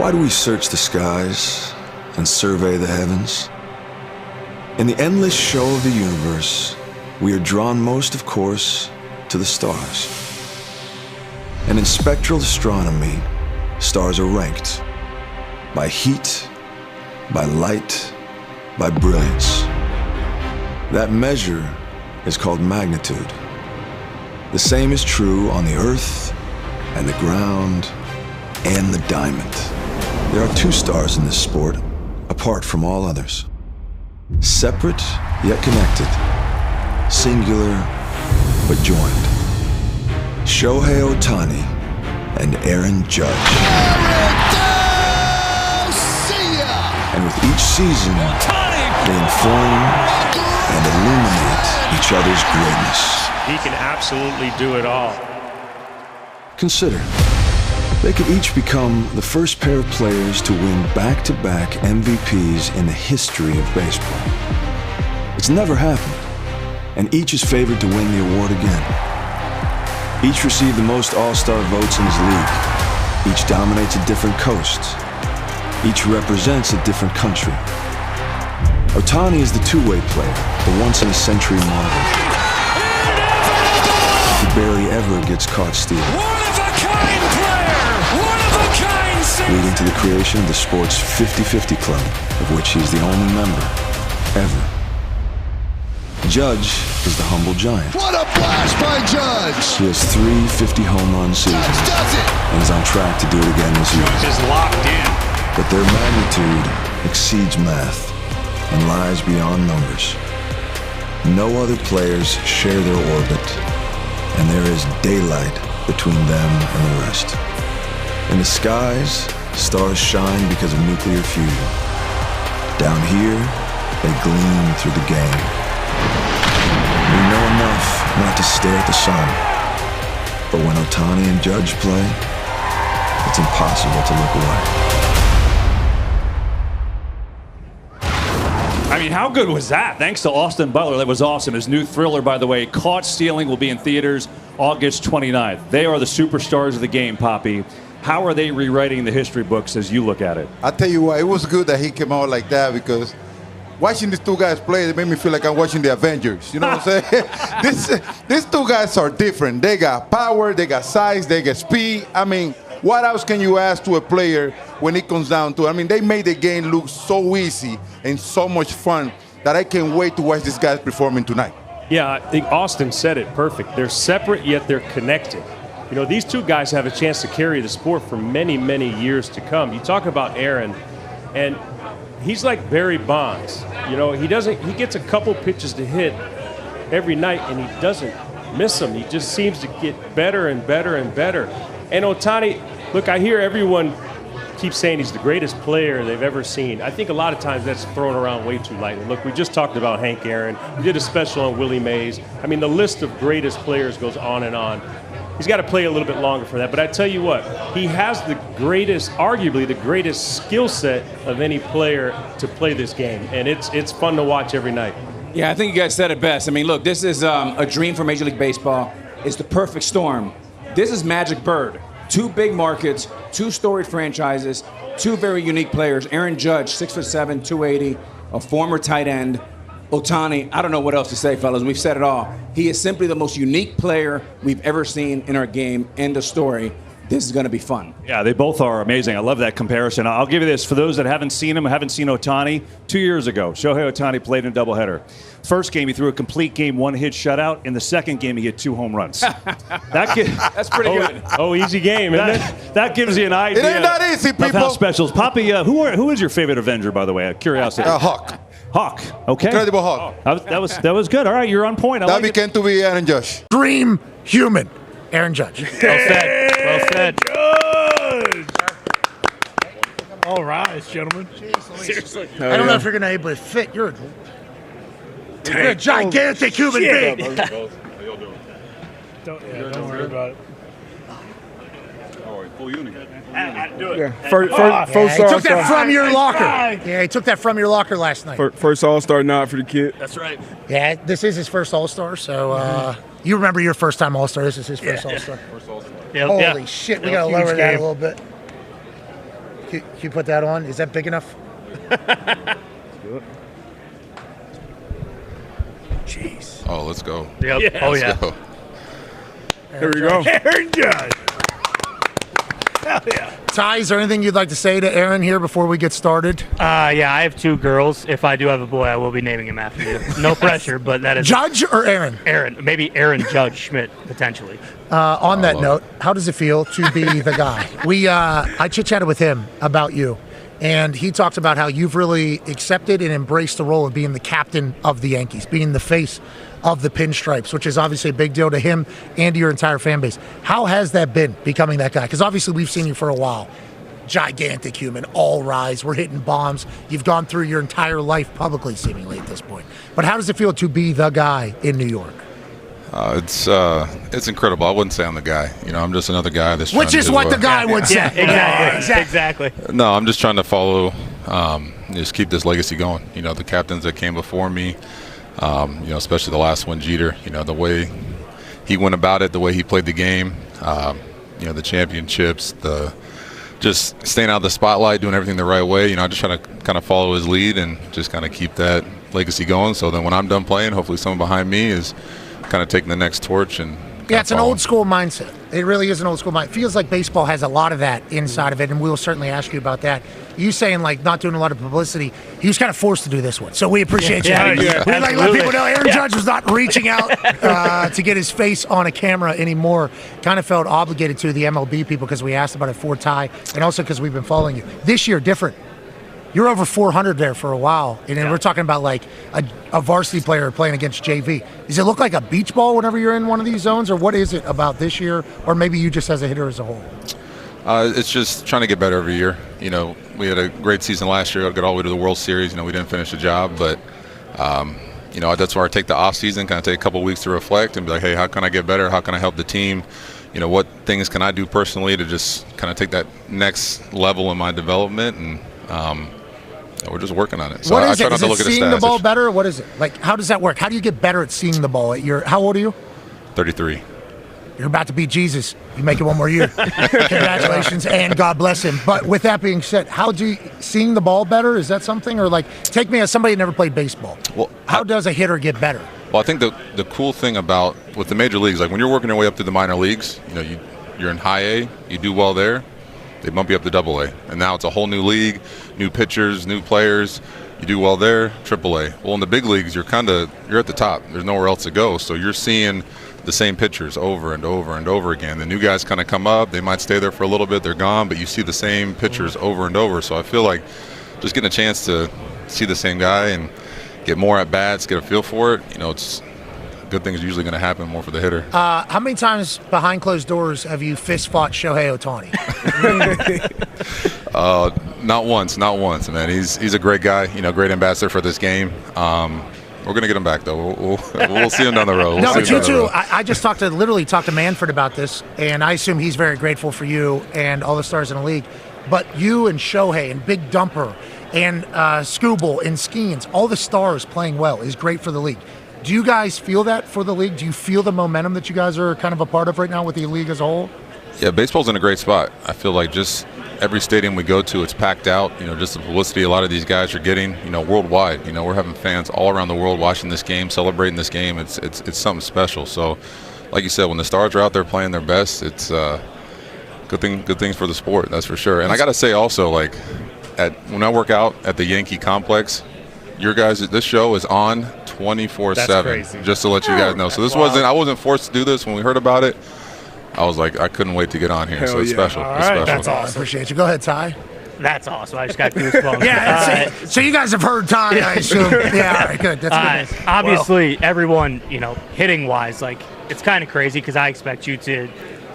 Why do we search the skies and survey the heavens? In the endless show of the universe, we are drawn most, of course, to the stars. And in spectral astronomy, stars are ranked by heat, by light, by brilliance. That measure is called magnitude. The same is true on the earth and the ground and the diamond. There are two stars in this sport, apart from all others. Separate yet connected. Singular but joined. Shohei Ohtani and Aaron Judge. And with each season, they inform and illuminate each other's greatness. He can absolutely do it all. Consider, they could each become the first pair of players to win back-to-back MVPs in the history of baseball. It's never happened, and each is favored to win the award again. Each received the most all-star votes in his league. Each dominates a different coast. Each represents a different country. Ohtani is the two-way player, the once-in-a-century marvel. He barely ever gets caught stealing. One-of-a-kind player! One-of-a-kind citizen! Leading to the creation of the sport's 50-50 club, of which he's the only member, ever. Judge is the humble giant. What a blast by Judge! He has 3 50-home run seasons. Judge does it! And is on track to do it again this year. Just locked in. But their magnitude exceeds math and lies beyond numbers. No other players share their orbit, and there is daylight between them and the rest. In the skies, stars shine because of nuclear fusion. Down here, they gleam through the game. We know enough not to stare at the sun, but when Ohtani and Judge play, it's impossible to look away. I mean, how good was that? Thanks to Austin Butler. That was awesome. His new thriller, by the way, Caught Stealing, will be in theaters August 29th. They are the superstars of the game, Poppy. How are they rewriting the history books as you look at it? I tell you what, it was good that he came out like that, because watching these two guys play, it made me feel like I'm watching the Avengers. You know what I'm saying? These two guys are different. They got power, they got size, they got speed. I mean, what else can you ask to a player when it comes down to it? I mean, they made the game look so easy and so much fun that I can't wait to watch these guys performing tonight. Yeah, I think Austin said it perfect. They're separate, yet they're connected. You know, these two guys have a chance to carry the sport for many, many years to come. You talk about Aaron, and he's like Barry Bonds. You know, he gets a couple pitches to hit every night, and he doesn't miss them. He just seems to get better and better and better. And Ohtani, look, I hear everyone keep saying he's the greatest player they've ever seen. I think a lot of times that's thrown around way too lightly. Look, we just talked about Hank Aaron. We did a special on Willie Mays. I mean, the list of greatest players goes on and on. He's got to play a little bit longer for that. But I tell you what, he has the greatest, arguably the greatest skill set of any player to play this game. And it's fun to watch every night. Yeah, I think you guys said it best. I mean, look, this is a dream for Major League Baseball. It's the perfect storm. This is Magic Bird. 2 big markets, 2 storied franchises, 2 very unique players. Aaron Judge, 6'7", 280, a former tight end. Ohtani, I don't know what else to say, fellas. We've said it all. He is simply the most unique player we've ever seen in our game. End of story. This is going to be fun. Yeah, they both are amazing. I love that comparison. I'll give you this. For those that haven't seen him, haven't seen Ohtani, 2 years ago, Shohei Ohtani played in a doubleheader. First game, he threw a complete game, 1-hit shutout. In the second game, he hit 2 home runs. That's pretty good. Oh, easy game, isn't it? That gives you an idea. It ain't that easy, people. Of how special. Poppy, who is your favorite Avenger, by the way? Curiosity. Hawk. Hawk. Okay. Incredible Hawk. That was good. All right, you're on point. That became to be Aaron Judge. Dream human, Aaron Judge. Well said. Well said. All right, gentlemen. Seriously. I don't know if you're going to be able to fit. You're a gigantic human being. Don't worry about it. Full unit. Do it. Yeah. First he took that from your locker. Yeah, he took that from your locker last night. First All-Star nod for the kid. That's right. Yeah, this is his first All-Star, so you remember your first time All-Star. This is his first All-Star. First All-Star. Holy shit, we got to lower that a little bit. Can you put that on? Is that big enough? Jeez. Oh, let's go. Yep. Yeah. Oh, Let's yeah. go. Here we go. Aaron Judge. Hell yeah. Ty, is there anything you'd like to say to Aaron here before we get started? Yeah, I have 2 girls. If I do have a boy, I will be naming him after you. No pressure, but that is Judge or Aaron? Aaron. Maybe Aaron Judge Schmidt, potentially. On that note, how does it feel to be the guy? I chit-chatted with him about you, and he talked about how you've really accepted and embraced the role of being the captain of the Yankees, being the face of the pinstripes, which is obviously a big deal to him and to your entire fan base. How has that been, becoming that guy? Because obviously we've seen you for a while. Gigantic human, all rise, we're hitting bombs. You've gone through your entire life publicly, seemingly, at this point. But how does it feel to be the guy in New York? It's incredible. I wouldn't say I'm the guy. I'm just another guy that's Which trying is to, what the guy would say. Yeah, exactly. No, I'm just trying to follow, just keep this legacy going. The captains that came before me, especially the last one, Jeter, the way he went about it, the way he played the game, the championships, just staying out of the spotlight, doing everything the right way. I just try to kind of follow his lead and just kind of keep that legacy going. So then when I'm done playing, hopefully someone behind me is kind of taking the next torch and it's an old school mindset. It really is an old school mindset. It feels like baseball has a lot of that inside of it, and we'll certainly ask you about that. You saying not doing a lot of publicity, he was kind of forced to do this one, so we appreciate you. We let people know Aaron Judge was not reaching out to get his face on a camera anymore. Kind of felt obligated to the MLB people because we asked about it for Ty, and also because we've been following you. This year, different. You're over 400 there for a while, and then we're talking about like a varsity player playing against JV. Does it look like a beach ball whenever you're in one of these zones, or what is it about this year, or maybe you just as a hitter as a whole? It's just trying to get better every year. We had a great season last year. I got all the way to the World Series. We didn't finish the job, but that's where I take the off season, kind of take a couple of weeks to reflect and be like, hey, how can I get better? How can I help the team? What things can I do personally to just kind of take that next level in my development? And we're just working on it. So What is I try it? not Is to it look at the seeing stats. the ball better, or what is it? Like, how does that work? How do you get better at seeing the ball? How old are you? 33. You're about to be Jesus. You make it one more year. Congratulations, and God bless him. But with that being said, how do you seeing the ball better? Is that something, or take me as somebody who never played baseball? Well, how does a hitter get better? Well, I think the cool thing about with the major leagues, like when you're working your way up through the minor leagues, you're in high A, you do well there, they bump you up to double A, and now it's a whole new league, new pitchers, new players. You do well there, triple A. Well, in the big leagues, you're at the top. There's nowhere else to go, so you're seeing the same pitchers over and over and over again. The new guys kind of come up. They might stay there for a little bit. They're gone, but you see the same pitchers over and over. So I feel like just getting a chance to see the same guy and get more at bats, get a feel for it. It's good things usually going to happen more for the hitter. How many times behind closed doors have you fist fought Shohei Ohtani? Not once, man. He's a great guy. Great ambassador for this game. We're gonna get him back though. We'll see him down the road. No, but you too. I just talked to Manfred about this, and I assume he's very grateful for you and all the stars in the league. But you and Shohei and Big Dumper and Scooble and Skeens, all the stars playing well is great for the league. Do you guys feel that for the league? Do you feel the momentum that you guys are kind of a part of right now with the league as a whole? Yeah, baseball's in a great spot. I feel like just every stadium we go to, it's packed out. Just the publicity a lot of these guys are getting, worldwide. We're having fans all around the world watching this game, celebrating this game. It's something special. So, like you said, when the stars are out there playing their best, it's good things for the sport. That's for sure. And I got to say also, when I work out at the Yankee complex, this show is on 24/7. Just to let you guys know. So I wasn't forced to do this when we heard about it. I was like, I couldn't wait to get on here. So it's special. It's special. That's awesome. I appreciate you. Go ahead, Ty. That's awesome. I just got goosebumps. Yeah. So you guys have heard Ty, I assume. Yeah. All right. Good. That's good. Obviously, everyone, hitting wise, it's kind of crazy because I expect you to,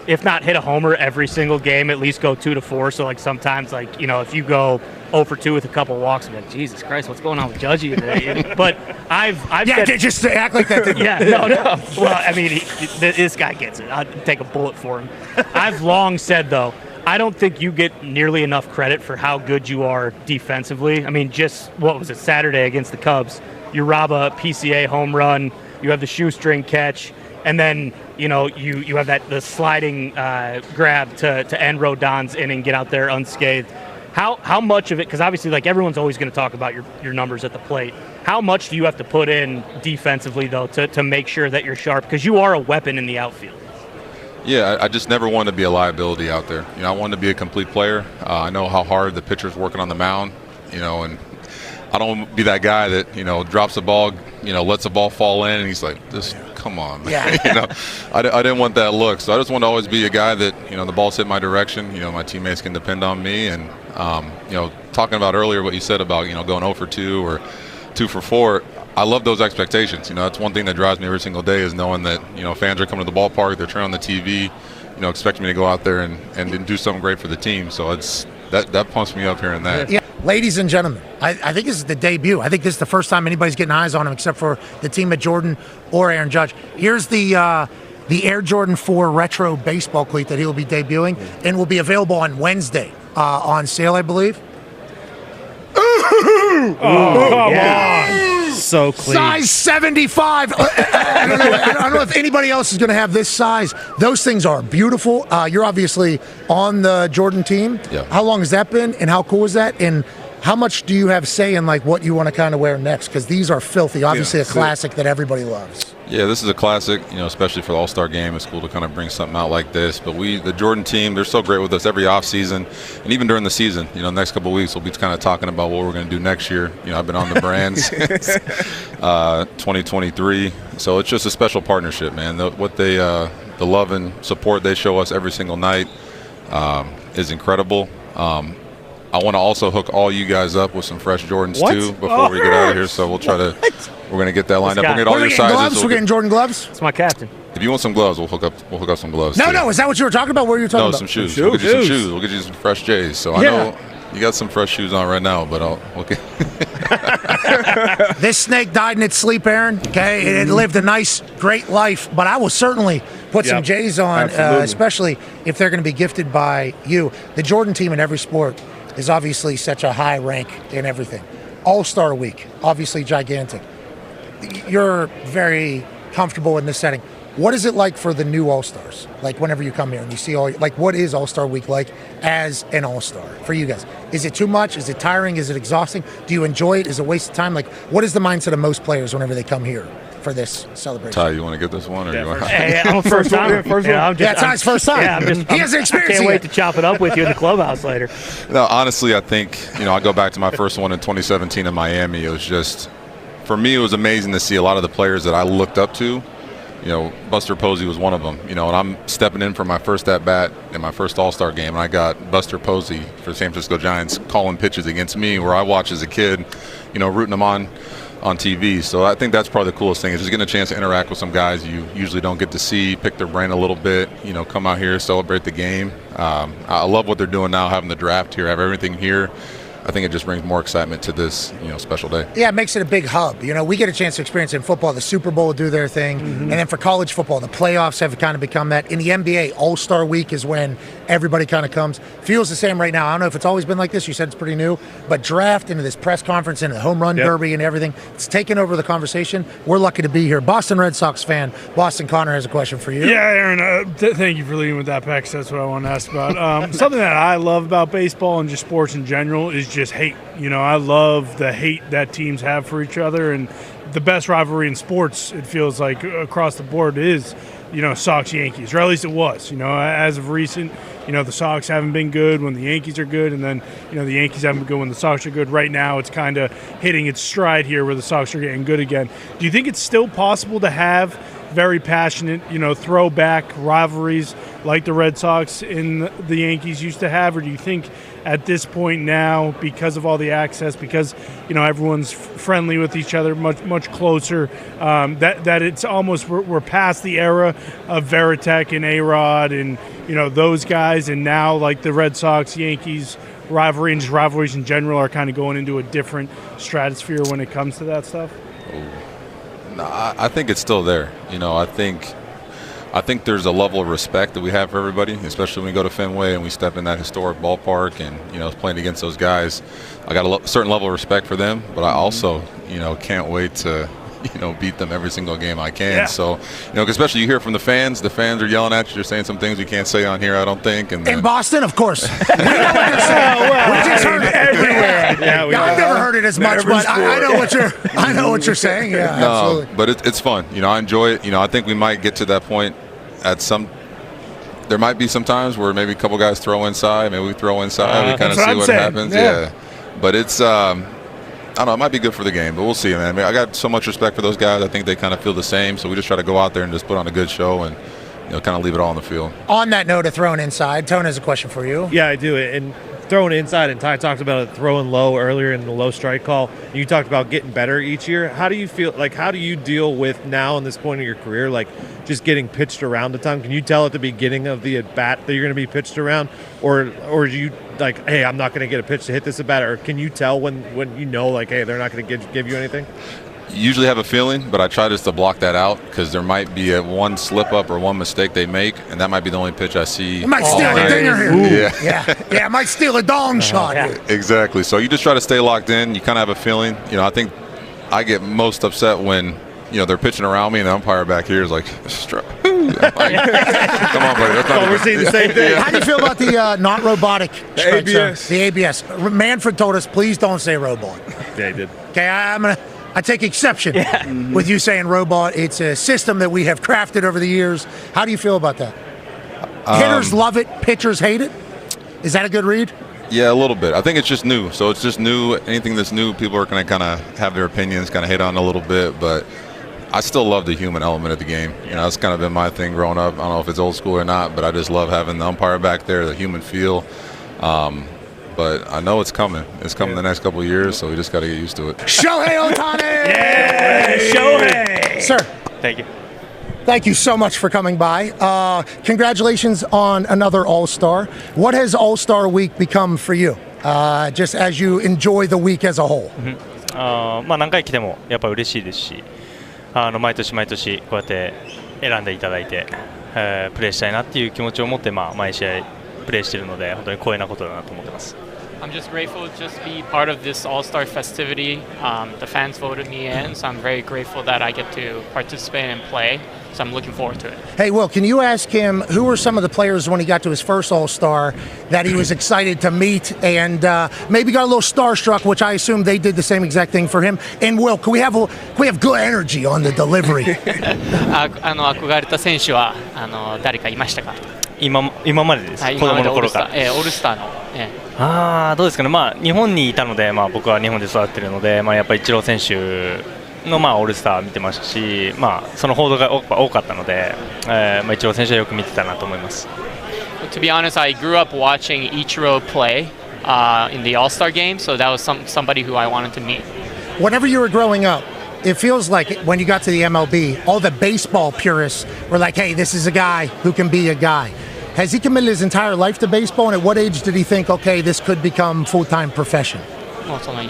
if not hit a homer every single game, at least go 2 to 4. So sometimes if you go 0 for 2 with a couple walks, I'm like, Jesus Christ, what's going on with Judgy today? But I've said, just act like that. No. Well, I mean, this guy gets it. I'll take a bullet for him. I've long said though, I don't think you get nearly enough credit for how good you are defensively. I mean, just what was it, Saturday against the Cubs? You rob a PCA home run, you have the shoestring catch, and then you have the sliding grab to end Rodon's inning, get out there unscathed. How much of it, because obviously like everyone's always going to talk about your numbers at the plate, how much do you have to put in defensively though to make sure that you're sharp, because you are a weapon in the outfield? Yeah, I just never wanted to be a liability out there. I wanted to be a complete player. I know how hard the pitcher's working on the mound, and I don't want to be that guy that, drops the ball, lets the ball fall in, and he's like, come on, man. Yeah. I didn't want that look. So I just want to always be a guy that, the ball's hit my direction, my teammates can depend on me. And, talking about earlier what you said about, going 0 for 2 or 2 for 4, I love those expectations. That's one thing that drives me every single day is knowing that, fans are coming to the ballpark, they're turning on the TV, expecting me to go out there and do something great for the team. So it's that pumps me up here and there. Yeah. Ladies and gentlemen, I think this is the debut. I think this is the first time anybody's getting eyes on him except for the team at Jordan or Aaron Judge. Here's the Air Jordan 4 retro baseball cleat that he will be debuting and will be available on Wednesday on sale, I believe. Oh, come on. So clean. Size 75. I don't know if anybody else is going to have this size. Those things are beautiful. You're obviously on the Jordan team. Yeah. How long has that been, and how cool is that? And how much do you have say in like what you want to kind of wear next? Because these are filthy. Obviously, a classic that everybody loves. Yeah, this is a classic, especially for the All-Star game. It's cool to kind of bring something out like this. But the Jordan team, they're so great with us every offseason and even during the season. The next couple of weeks, we'll be kind of talking about what we're going to do next year. I've been on the brand since 2023. So it's just a special partnership, man. The love and support they show us every single night is incredible. I want to also hook all you guys up with some fresh Jordans too before we get out of here. So we'll try to. We're going to get that lined up. We'll get all your sizes. Gloves? We're getting Jordan gloves. It's my captain. If you want some gloves, we'll hook up some gloves. No, is that what you were talking about? What were you talking about? No, some shoes. We'll get you some shoes. We'll get you some fresh J's. So I know you got some fresh shoes on right now, but we'll get. This snake died in its sleep, Aaron. Okay, it lived a nice, great life. But I will certainly put some J's on, especially if they're going to be gifted by you. The Jordan team in every sport is obviously such a high rank in everything. All-Star Week, obviously gigantic. You're very comfortable in this setting. What is it like for the new All-Stars? Like whenever you come here and you see what is All-Star Week like as an All-Star for you guys? Is it too much? Is it tiring? Is it exhausting? Do you enjoy it? Is it a waste of time? Like what is the mindset of most players whenever they come here for this celebration? Ty, you want to get this one? Or you want I'm a first time. It's Ty's first time. He hasn't experienced it. I can't wait to chop it up with you in the clubhouse later. No, honestly, I think, I go back to my first one in 2017 in Miami. It was just, for me, it was amazing to see a lot of the players that I looked up to. Buster Posey was one of them, and I'm stepping in for my first at-bat in my first All-Star game, and I got Buster Posey for the San Francisco Giants calling pitches against me where I watched as a kid, rooting them on TV. So I think that's probably the coolest thing is just getting a chance to interact with some guys you usually don't get to see, pick their brain a little bit, come out here, celebrate the game. I love what they're doing now, having the draft here, have everything here. I think it just brings more excitement to this, special day. Yeah, it makes it a big hub. We get a chance to experience it in football. The Super Bowl will do their thing. And then for college football, the playoffs have kind of become that. In the NBA, All-Star Week is when everybody kind of comes. Feels the same right now. I don't know if it's always been like this. You said it's pretty new. But draft into this press conference and the home run derby and everything, it's taken over the conversation. We're lucky to be here. Boston Red Sox fan, Boston Connor has a question for you. Yeah, Aaron, thank you for leading with that, Pex. That's what I want to ask about. Something that I love about baseball and just sports in general is just hate. I love the hate that teams have for each other, and the best rivalry in sports, it feels like, across the board is, Sox-Yankees, or at least it was. As of recent, the Sox haven't been good when the Yankees are good, and then, the Yankees haven't been good when the Sox are good. Right now, it's kind of hitting its stride here where the Sox are getting good again. Do you think it's still possible to have very passionate, throwback rivalries like the Red Sox and the Yankees used to have, or do you think at this point now, because of all the access, because everyone's friendly with each other, much closer, that it's almost we're past the era of Veritek and A-Rod and those guys, and now like the Red Sox, Yankees rivalry and just rivalries in general are kind of going into a different stratosphere when it comes to that stuff? No, I think it's still there. I think there's a level of respect that we have for everybody, especially when we go to Fenway and we step in that historic ballpark and, playing against those guys. I got a certain level of respect for them, but I also, can't wait to beat them every single game I can. So, especially you hear from the fans are yelling at you. They're saying some things we can't say on here, I don't think. And in Boston, of course. We know what you're saying. We just heard it everywhere. I've never heard it as much, but I know what you're saying. Yeah, absolutely. But it's fun. I enjoy it. I think we might get to that point at some. There might be some times where maybe a couple guys throw inside. Maybe we throw inside. We kind of see what happens. Yeah. But it's. I don't know. It might be good for the game, but we'll see, man. I got so much respect for those guys. I think they kind of feel the same. So we just try to go out there and just put on a good show and kind of leave it all on the field. On that note of throwing inside, Tone has a question for you. Yeah, I do. And throwing inside, and Ty talked about it throwing low earlier in the low strike call. You talked about getting better each year. How do you feel? How do you deal with now in this point of your career, just getting pitched around a ton? Can you tell at the beginning of the at bat that you're going to be pitched around, or do you hey, I'm not going to get a pitch to hit this at bat, or can you tell when hey, they're not going to give you anything? Usually have a feeling, but I try just to block that out because there might be one slip up or one mistake they make, and that might be the only pitch I see. You might steal a dinger here. Yeah, might steal a dong shot. Exactly. So you just try to stay locked in. You kind of have a feeling. I think I get most upset when they're pitching around me and the umpire back here is like, come on, buddy. That's not we're seeing the same thing. How do you feel about the not robotic strike zone? ABS. The ABS. Manfred told us, please don't say robot. Yeah, he did. Okay, I take exception with you saying robot. It's a system that we have crafted over the years. How do you feel about that? Hitters love it. Pitchers hate it. Is that a good read? Yeah, a little bit. I think it's just new. So it's just new. Anything that's new, people are going to kind of have their opinions, kind of hate on a little bit. But I still love the human element of the game. That's kind of been my thing growing up. I don't know if it's old school or not, but I just love having the umpire back there, the human feel. But I know it's coming. It's coming the next couple of years, so we just got to get used to it. Shohei Ohtani! Yay! Shohei! Sir. Thank you. Thank you so much for coming by. Congratulations on another All-Star. What has All-Star Week become for you, just as you enjoy the week as a whole? 何回来てもやっぱ嬉しいですし、毎年毎年こうやって選んでいただいて、プレーしたいなっていう気持ちを持って毎試合プレーしているので本当に光栄なことだなと思ってます。I'm just grateful to just be part of this All-Star festivity. The fans voted me in, so I'm very grateful that I get to participate and play. So I'm looking forward to it. Hey, Will, can you ask him who were some of the players when he got to his first All-Star that he was excited to meet and maybe got a little starstruck, which I assume they did the same exact thing for him. And Will, can we have good energy on the delivery? 憧れた選手は誰かいましたか？今までです。子供の頃から。オールスターの。どうですかね。日本にいたので、僕は日本で育っているので、やっぱりイチロー選手のオールスター見てましたし、その報道が多かったので、イチロー選手はよく見てたなと思います。To be honest, I grew up watching Ichiro play in the All-Star game, so that was somebody who I wanted to meet. Whenever you were growing up, it feels like when you got to the MLB, all the baseball purists were like, hey, this is a guy who can be a guy. Has he committed his entire life to baseball, and at what age did he think, okay, this could become full-time profession? もうその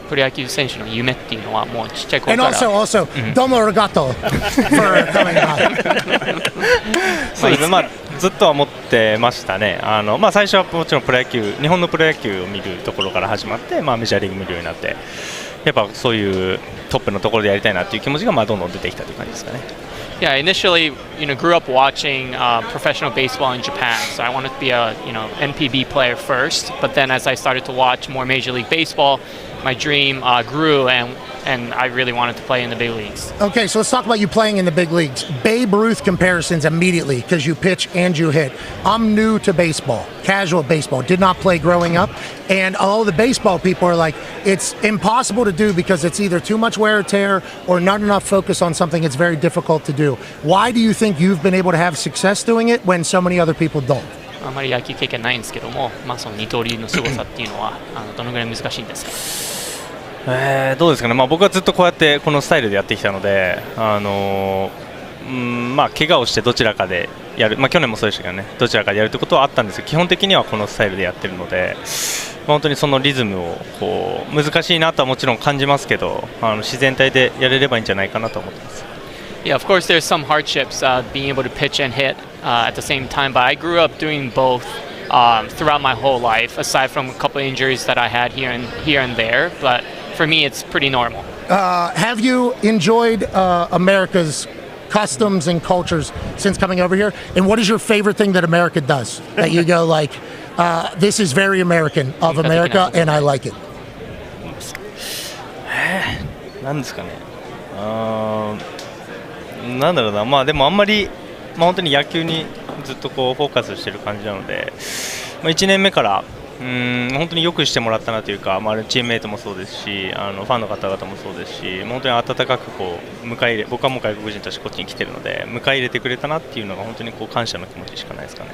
プロ野球選手の夢っていうのはもうちっちゃい頃から。And also, domo arigato for coming by. そうですね。ずっとは思ってましたね。最初はもちろん日本のプロ野球を見るところから始まって、メジャーリーグ見るようになって、やっぱそういうトップのところでやりたいなっていう気持ちがどんどん出てきたという感じですかね。Yeah, initially, grew up watching professional baseball in Japan, so I wanted to be a, NPB player first. But then, as I started to watch more Major League Baseball, my dream grew, and I really wanted to play in the big leagues. Okay, so let's talk about you playing in the big leagues. Babe Ruth comparisons immediately because you pitch and you hit. I'm new to baseball, casual baseball, did not play growing up. And all the baseball people are like, it's impossible to do because it's either too much wear or tear or not enough focus on something. It's very difficult to do. Why do you think you've been able to have success doing it when so many other people don't? あまり野球経験ないんですけども、その二刀流の凄さっていうのはどのぐらい難しいんですか？どうですかね。僕はずっとこうやってこのスタイルでやってきたので、怪我をしてどちらかでやる、去年もそうでしたけどね、どちらかでやるってことはあったんですけど、基本的にはこのスタイルでやってるので、本当にそのリズムを難しいなとはもちろん感じますけど、自然体でやれればいいんじゃないかなと思ってます。Yeah, of course there's some hardships being able to pitch and hit at the same time, but I grew up doing both throughout my whole life, aside from a couple of injuries that I had here and there, but for me it's pretty normal. have you enjoyed America's customs and cultures since coming over here? And what is your favorite thing that America does that you go like, this is very American of America and I like it? なんですかね。なんだろうな。まあでもあんまり、本当に野球にずっとこうフォーカスしてる感じなので、1年目から本当によくしてもらったなというか、チームメイトもそうですし、ファンの方々もそうですし、本当に温かくこう迎え入れ、僕はもう外国人としてこっちに来てるので、迎え入れてくれたなっていうのが本当にこう感謝の気持ちしかないですかね。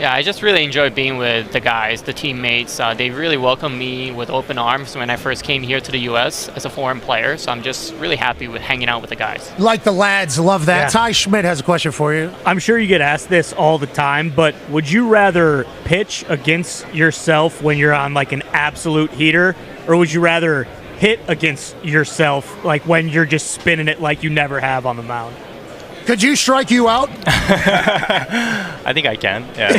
Yeah, I just really enjoy being with the guys, the teammates. They really welcomed me with open arms when I first came here to the U.S. as a foreign player. So I'm just really happy with hanging out with the guys. Like the lads, love that. Yeah. Ty Schmidt has a question for you. I'm sure you get asked this all the time, but would you rather pitch against yourself when you're on like an absolute heater, or would you rather hit against yourself like when you're just spinning it like you never have on the mound? Could you strike you out? I think I can. Yeah.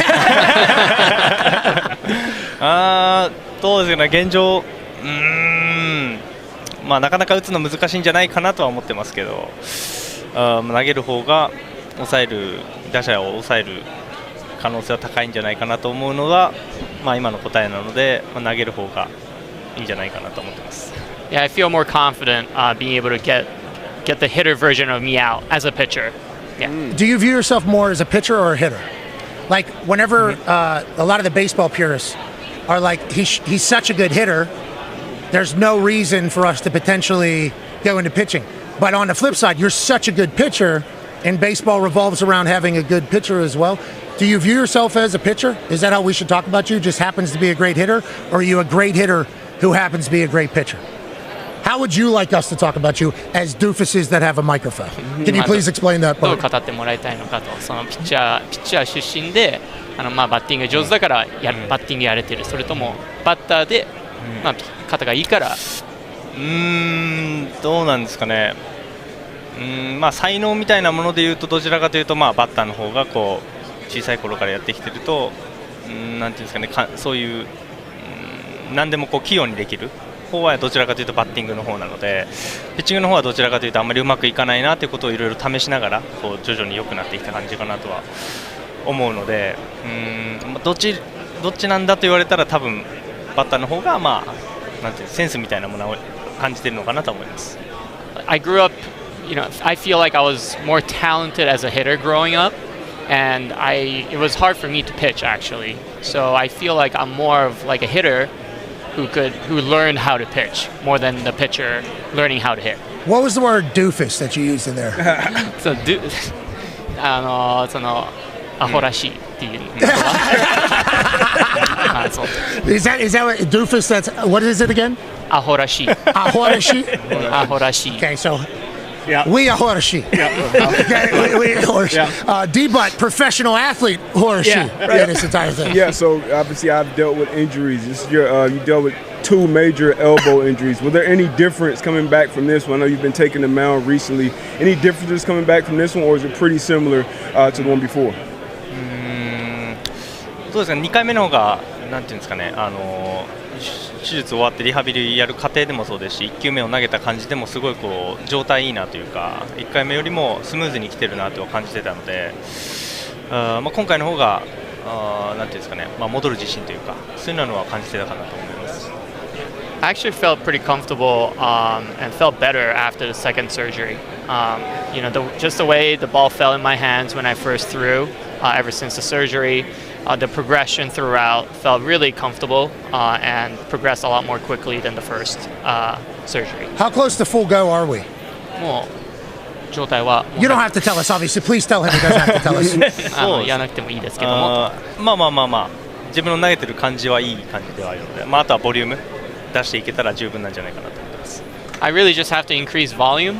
どうですかね、現状、なかなか打つの難しいんじゃないかなとは思ってますけど、投げる方が抑える打者を抑える可能性は高いんじゃないかなと思うのが、今の答えなので、投げる方がいいんじゃないかなと思ってます。Yeah, I feel more confident being able to get the hitter version of me out as a pitcher. Yeah. Do you view yourself more as a pitcher or a hitter? Like whenever a lot of the baseball purists are like, he's such a good hitter, there's no reason for us to potentially go into pitching. But on the flip side, you're such a good pitcher, and baseball revolves around having a good pitcher as well. Do you view yourself as a pitcher? Is that how we should talk about you? Just happens to be a great hitter? Or are you a great hitter who happens to be a great pitcher? How would you like us to talk about you as doofuses that have a microphone? Can you please explain that どう part? 語ってもらいたいのかと、そのピッチャー出身でバッティング上手だからバッティングやれてる、それともバッターで、肩がいいから。どうなんですかね。才能みたいなものでいうとどちらかというとバッターの方がこう小さい頃からやってきてると、なんていうんですかね、そういう何でもこう器用にできる方はどちらかというとバッティングの方なので、ピッチングの方はどちらかというとあんまりうまくいかないなということをいろいろ試しながらこう徐々に良くなってきた感じかなとは思うので、どっちなんだと言われたら多分バッターの方がなんていうセンスみたいなものを感じているのかなと思います。I grew up, I feel like I was more talented as a hitter growing up, and it was hard for me to pitch actually. So I feel like I'm more of like a hitter who learned how to pitch more than the pitcher learning how to hit. What was the word doofus that you used in there? そのアホらしいっていう。Is that what doofus? What is it again? アホらしい。アホらしい。アホらしい。 Okay, so Yeah. we are Horoshi. Okay, we are Horoshi. D-Butt, professional athlete Horoshi. Right. This entire thing. Yeah, so obviously I've dealt with injuries. This is you dealt with 2 major elbow injuries. Were there any difference coming back from this one? I know you've been taking the mound recently. Any differences coming back from this one, or is it pretty similar to the one before? そうですね、2回目の方がなんていうんですかね、手術終わってリハビリやる過程でもそうですし、1球目を投げた感じでもすごいこう状態いいなというか、1回目よりもスムーズに来てるなと感じてたので、今回の方がなんていうんですかね、戻る自信というか、そういうのは感じてたかなと思います。I actually felt pretty comfortable and felt better after the second surgery. Just the way the ball fell in my hands when I first threw, ever since the surgery, the progression throughout felt really comfortable and progressed a lot more quickly than the first surgery. How close to full go are we? もう状態は You don't have to tell us, obviously. Please tell him he doesn't have to tell us. 言わなくてもいいですけども。自分の投げてる感じはいい感じではあるので、あとはボリューム出していけたら十分なんじゃないかなと思ってます。I really just have to increase volume,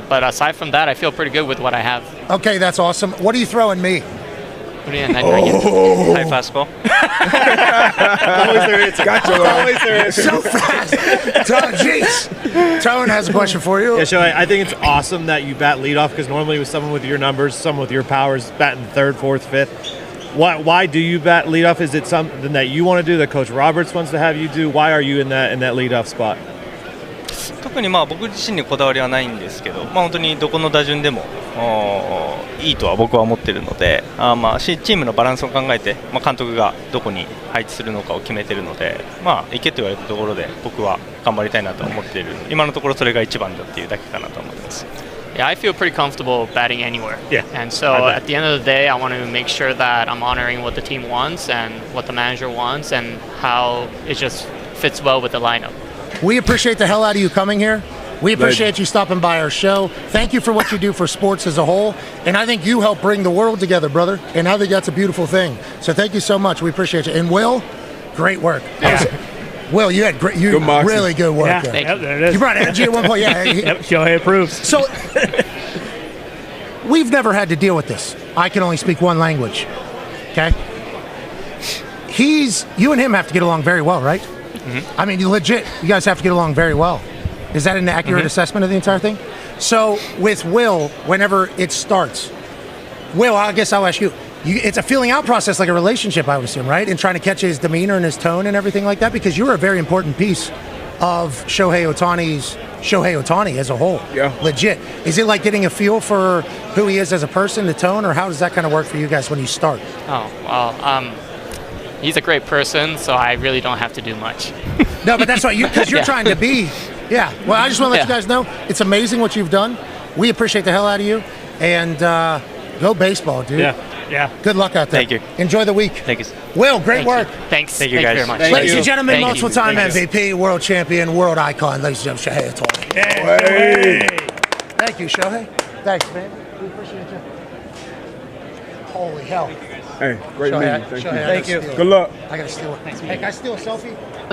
but aside from that, I feel pretty good with what I have. Okay, that's awesome. What are you throwing me? High fastball. Always there is. Gotcha. Always there is. So fast. Jeez. Tone has a question for you. Yeah, Shohei, I think it's awesome that you bat leadoff because normally with someone with your numbers, someone with your powers, batting third, fourth, fifth. Why do you bat leadoff? Is it something that you want to do that Coach Roberts wants to have you do? Why are you in that leadoff spot? 特にまあ僕自身にこだわりはないんですけど、まあ、本当にどこの打順でもいいとは僕は思っているので、まあチームのバランスを考えて、まあ、監督がどこに配置するのかを決めているので、まあ、行けと言われたところで僕は頑張りたいなと思っている、今のところそれが一番だっていうだけかなと思います。Yeah, I feel pretty comfortable batting anywhere. Yeah. And so at the end of the day, I want to make sure that I'm honoring what the team wants and what the manager wants and how it just fits well with the lineup. We appreciate the hell out of you coming here. We appreciate you stopping by our show. Thank you for what you do for sports as a whole. And I think you help bring the world together, brother. And I think that's a beautiful thing. So thank you so much. We appreciate you. And Will, great work. Yeah. Will, you had really good work. Yeah, there. there it is. You brought energy at one point. Yeah. Yep, Shohei approves. So we've never had to deal with this. I can only speak one language. Okay? You and him have to get along very well, right? Mm-hmm. I mean, you guys have to get along very well. Is that an accurate assessment of the entire thing? So with Will, whenever it starts, Will, I guess I'll ask you. It's a feeling out process like a relationship, I would assume, right? And trying to catch his demeanor and his tone and everything like that, because you're a very important piece of Shohei Ohtani as a whole. Yeah. Legit. Is it like getting a feel for who he is as a person, the tone, or how does that kind of work for you guys when you start? Oh, well, he's a great person, so I really don't have to do much. No, but that's why because you're trying to be. Yeah. Well, I just want to let you guys know it's amazing what you've done. We appreciate the hell out of you, and go baseball, dude. Yeah. Good luck out there. Thank you. Enjoy the week. Thank you. Will, great work. Thanks. Thank you, Thank guys. you very much. Ladies and gentlemen, Thank multiple you. time Thank you. MVP, world champion, world icon, ladies and gentlemen, Shohei Ohtani. Hey. Thank you, Shohei. Thanks, man. We appreciate you. Holy hell. Hey, great Shohei, meeting. Shohei, Thank you. Good Good luck. I gotta steal it. Hey, can I steal a selfie?